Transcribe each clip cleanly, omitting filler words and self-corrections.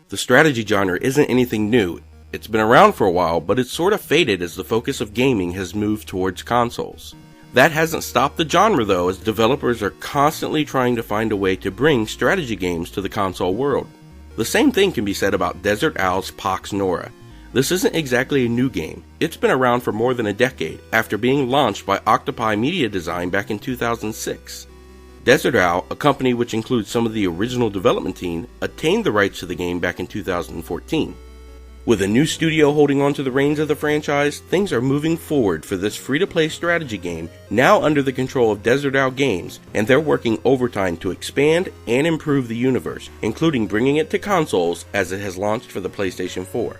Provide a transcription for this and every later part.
The strategy genre isn't anything new. It's been around for a while, but it's sort of faded as the focus of gaming has moved towards consoles. That hasn't stopped the genre though, as developers are constantly trying to find a way to bring strategy games to the console world. The same thing can be said about Desert Owl's Pox Nora. This isn't exactly a new game. It's been around for more than a decade, after being launched by Octopi Media Design back in 2006. Desert Owl, a company which includes some of the original development team, attained the rights to the game back in 2014. With a new studio holding on to the reins of the franchise, things are moving forward for this free-to-play strategy game, now under the control of Desert Owl Games, and they're working overtime to expand and improve the universe, including bringing it to consoles as it has launched for the PlayStation 4.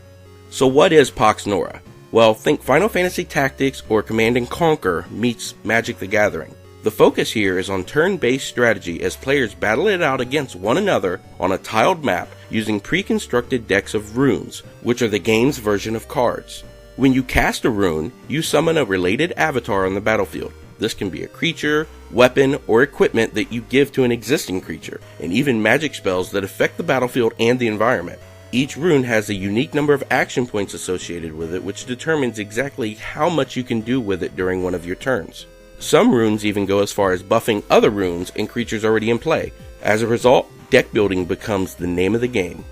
So what is Pox Nora? Well, think Final Fantasy Tactics or Command & Conquer meets Magic the Gathering. The focus here is on turn-based strategy as players battle it out against one another on a tiled map using pre-constructed decks of runes, which are the game's version of cards. When you cast a rune, you summon a related avatar on the battlefield. This can be a creature, weapon, or equipment that you give to an existing creature, and even magic spells that affect the battlefield and the environment. Each rune has a unique number of action points associated with it, which determines exactly how much you can do with it during one of your turns. Some runes even go as far as buffing other runes and creatures already in play. As a result, deck building becomes the name of the game.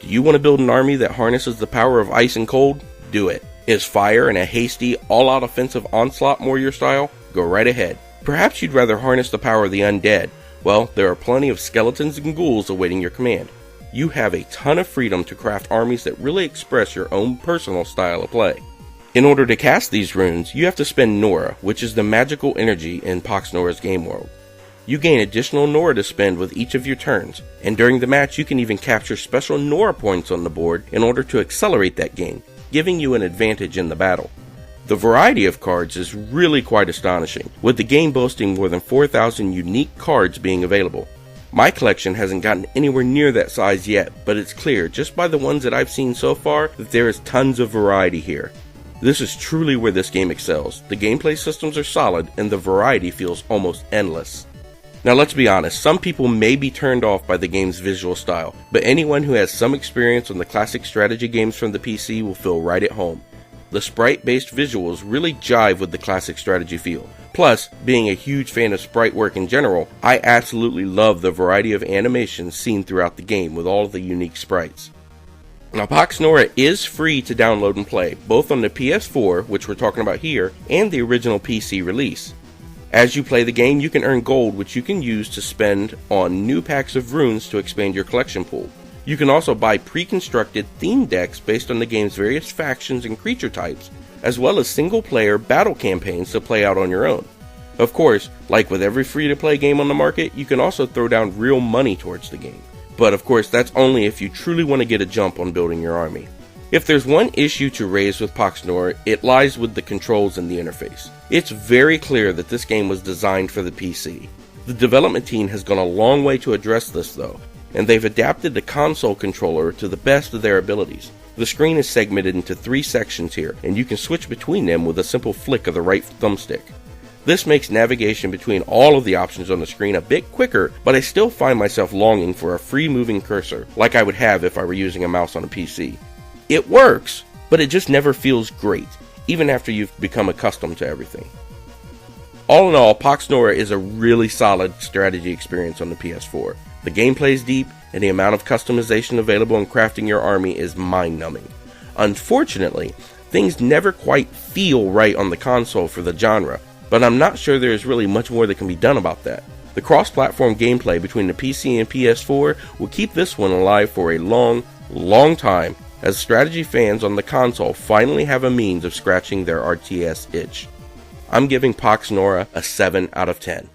Do you want to build an army that harnesses the power of ice and cold? Do it. Is fire and a hasty, all-out offensive onslaught more your style? Go right ahead. Perhaps you'd rather harness the power of the undead. Well, there are plenty of skeletons and ghouls awaiting your command. You have a ton of freedom to craft armies that really express your own personal style of play. In order to cast these runes, you have to spend Nora, which is the magical energy in Pox Nora's game world. You gain additional Nora to spend with each of your turns, and during the match you can even capture special Nora points on the board in order to accelerate that gain, giving you an advantage in the battle. The variety of cards is really quite astonishing, with the game boasting more than 4,000 unique cards being available. My collection hasn't gotten anywhere near that size yet, but it's clear just by the ones that I've seen so far that there is tons of variety here. This is truly where this game excels. The gameplay systems are solid and the variety feels almost endless. Now let's be honest, some people may be turned off by the game's visual style, but anyone who has some experience on the classic strategy games from the PC will feel right at home. The sprite-based visuals really jive with the classic strategy feel. Plus, being a huge fan of sprite work in general, I absolutely love the variety of animations seen throughout the game with all of the unique sprites. Now, Pox Nora is free to download and play, both on the PS4, which we're talking about here, and the original PC release. As you play the game, you can earn gold, which you can use to spend on new packs of runes to expand your collection pool. You can also buy pre-constructed theme decks based on the game's various factions and creature types, as well as single-player battle campaigns to play out on your own. Of course, like with every free-to-play game on the market, you can also throw down real money towards the game. But of course, that's only if you truly want to get a jump on building your army. If there's one issue to raise with Pox Nora, it lies with the controls and the interface. It's very clear that this game was designed for the PC. The development team has gone a long way to address this though, and they've adapted the console controller to the best of their abilities. The screen is segmented into 3 sections here, and you can switch between them with a simple flick of the right thumbstick. This makes navigation between all of the options on the screen a bit quicker, but I still find myself longing for a free-moving cursor, like I would have if I were using a mouse on a PC. It works, but it just never feels great, even after you've become accustomed to everything. All in all, Pox Nora is a really solid strategy experience on the PS4. The gameplay is deep, and the amount of customization available in crafting your army is mind-numbing. Unfortunately, things never quite feel right on the console for the genre, but I'm not sure there is really much more that can be done about that. The cross-platform gameplay between the PC and PS4 will keep this one alive for a long, long time, as strategy fans on the console finally have a means of scratching their RTS itch. I'm giving Pox Nora a 7 out of 10.